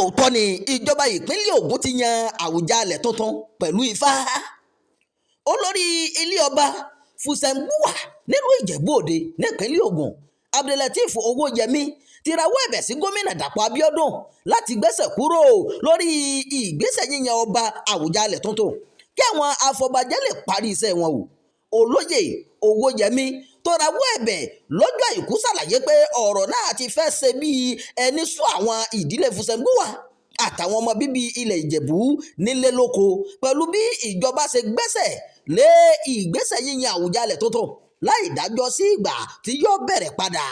lóòótọ́ ni ìjọba ìpínlẹ̀ Ògùn ti yan Àwùjalẹ̀ tuntun pẹ̀lú ifá. Olórí ilé ọba Fùsẹ̀ǹgbùwà nílùú Ìjẹ̀bú-Òde nípínlẹ̀ Ògùn Abdulateef Owóyẹmí ti rawọ́ ẹ̀bẹ̀ sí gómìnà Dàpọ̀ Abíọ́dún láti gbẹ́sẹ̀ kúrò lórí ìgbésẹ̀ yíyan ọba Àwùjalẹ̀ tuntun kí àwọn afọbajẹ́ lè parí iṣẹ́ wọn o. Olóyè Owóyẹmí tó rawọ́ ẹ̀bẹ̀ lọ́jọ́ Àìkú ṣàlàyé pé ọ̀rọ̀ náà ti fẹ́ ṣe bí ẹni sún àwọn ìdílé Fùsẹ̀ǹgbùwà àtàwọn ọmọ bíbí ilẹ̀ Ìjẹ̀bú nílé lóko pẹ̀lú bí ìjọba ṣe gbẹ́sẹ̀ lé ìgbésẹ̀ yíyan Àwùjalẹ̀ tuntun láì dájọ́ sí ìgbà tí yóò bẹ̀rẹ̀ padà.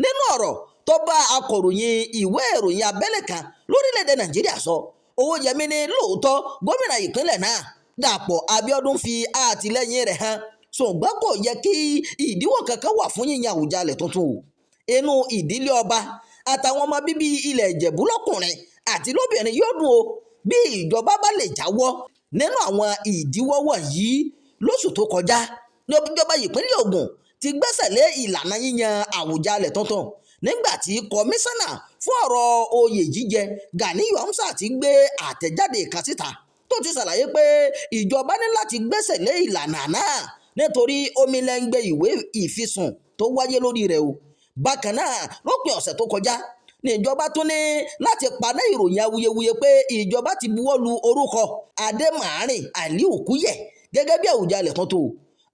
Nínú ọ̀rọ̀ tó bá akọ̀ròyìn ìwé ìròyìn abẹ́lé kan lórílẹ̀‐èdè Nàìjíríà sọ, Owóyẹmí ní lóòótọ́ gómìnà ìpínlẹ̀ náà Dàpọ̀ Abíọ́dún fi àtìlẹ́yìn rẹ̀ hàn, ṣùgbọ́n kò yẹ kí ìdíwọ́ kankan wà fún yíyan Àwùjalẹ̀ tuntun o. Inú ìdílé ọba àtàwọn ọmọ bíbí ilẹ̀ Ìjẹ̀bú lọ́kùnrin àti lóbìnrin yóò dùn o bí ìjọba bá lè jáwọ́ nínú àwọn ìdíwọ́ wọ̀nyí. Lóṣù tó kọjá ní ìjọba ìpínlẹ̀ Ògùn ti gbẹ́sẹ̀ lé ìlànà yíyan Àwùjalẹ̀ tuntun nígbà tí kọmíṣánná fún ọ̀rọ̀ oyè jíjẹ Ganiyu Amsat ti gbé àtẹ̀jáde kan síta tó ti ṣàlàyé pé ìjọba ní láti gbẹ́sẹ̀ lé ìlànà náà nítorí omilẹ́ngbẹ́ ìwé ìfisùn tó wáyé lórí rẹ̀ o. Bákan náà lópin ọ̀sẹ̀ tó kọjá ní ìjọba tún ní láti paná ìròyìn awuyewuye pé ìjọba ti buwọ́lu orúkọ Adémàárín Aliu Kúyẹ̀ gẹ́gẹ́ bí Àwùjalẹ̀ tuntun.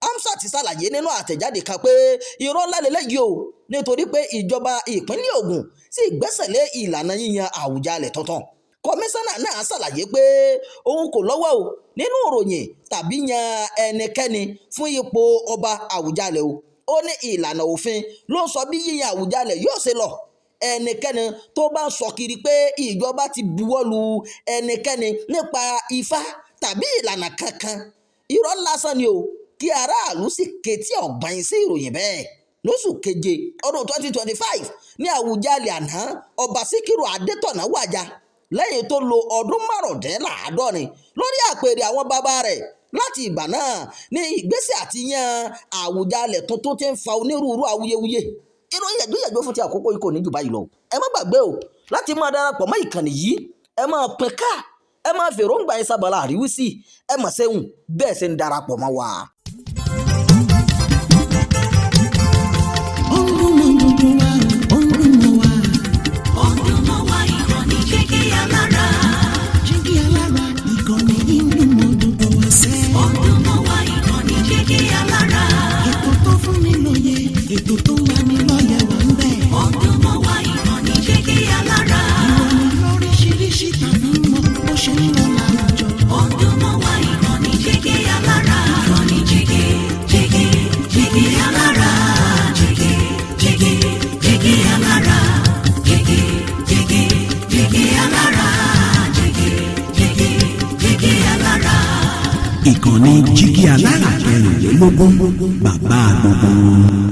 Amsat ti ṣàlàyé nínú àtẹ̀jáde kan pé irọ́ ńlá lélẹ́yìí o nítorí pé ìjọba ìpínlẹ̀ Ògùn sì gbẹ́sẹ̀ lé ìlànà yíyan Àwùjalẹ̀ tuntun. Kọmíṣánná náà ṣàlàyé pé òun kò lọ́wọ́ o nínú ìròyìn tàbí yan ẹnikẹ́ni fún ipò ọba Àwùjalẹ̀ o. Ó ní ìlànà òfin ló ń sọ bí yíyan Àwùjalẹ̀ yóò ṣe lọ. Ẹnikẹ́ni tó bá ń sọ kiri pé ìjọba ti buwọ́lu ẹnikẹ́ni nípa ifá tàbí ìlànà kankan, irọ́ lásán ni o, kí aráàlú sì ketí ọ̀gbìn sí ìròyìn bẹ́ẹ̀. Lóṣù keje ọdún 2025 ní Àwùjalẹ̀ àná ọba Síkírù Adétọ̀nà wàjà lẹ́yìn tó lo ọdún márùndínláàádọ́rin lórí àpèrè àwọn bàbá rẹ̀. Láti ìgbà náà ní ìgbésẹ̀ àti yan Àwùjalẹ̀ tuntun ti ń fa onírúurú awuyewuye. Ìròyìn ẹ̀gbẹ́yẹ̀gbẹ́ fún ti àkókò yìí kò ní jù báyìí lọ. Ẹ má gbàgbé o láti máa darapọ̀ mọ́ ìkànnì yìí, ẹ máa pín ká, ẹ máa fèròǹgbà yín sábàlá àríwísí, ẹ mà ṣeun bẹ́ẹ̀ ṣe ń darapọ̀ mọ́ wa. Ètò tó ń lani lọ́yẹ̀ wà ń bẹ̀. Ọdún mọ́ wá ìkànnì Jígí Alára. Ìròyìn lóríṣiríṣi tàbí mọ́ bó ṣe ń lọ láwùjọ. Ọdún mọ́ wá ìkànnì Jígí Alára. Ìkànnì Jígí Alára. Jígí Alára. Jígí Alára. Jígí Alára. Ìkànnì Jígí Alára 24 bàbá gbogbo.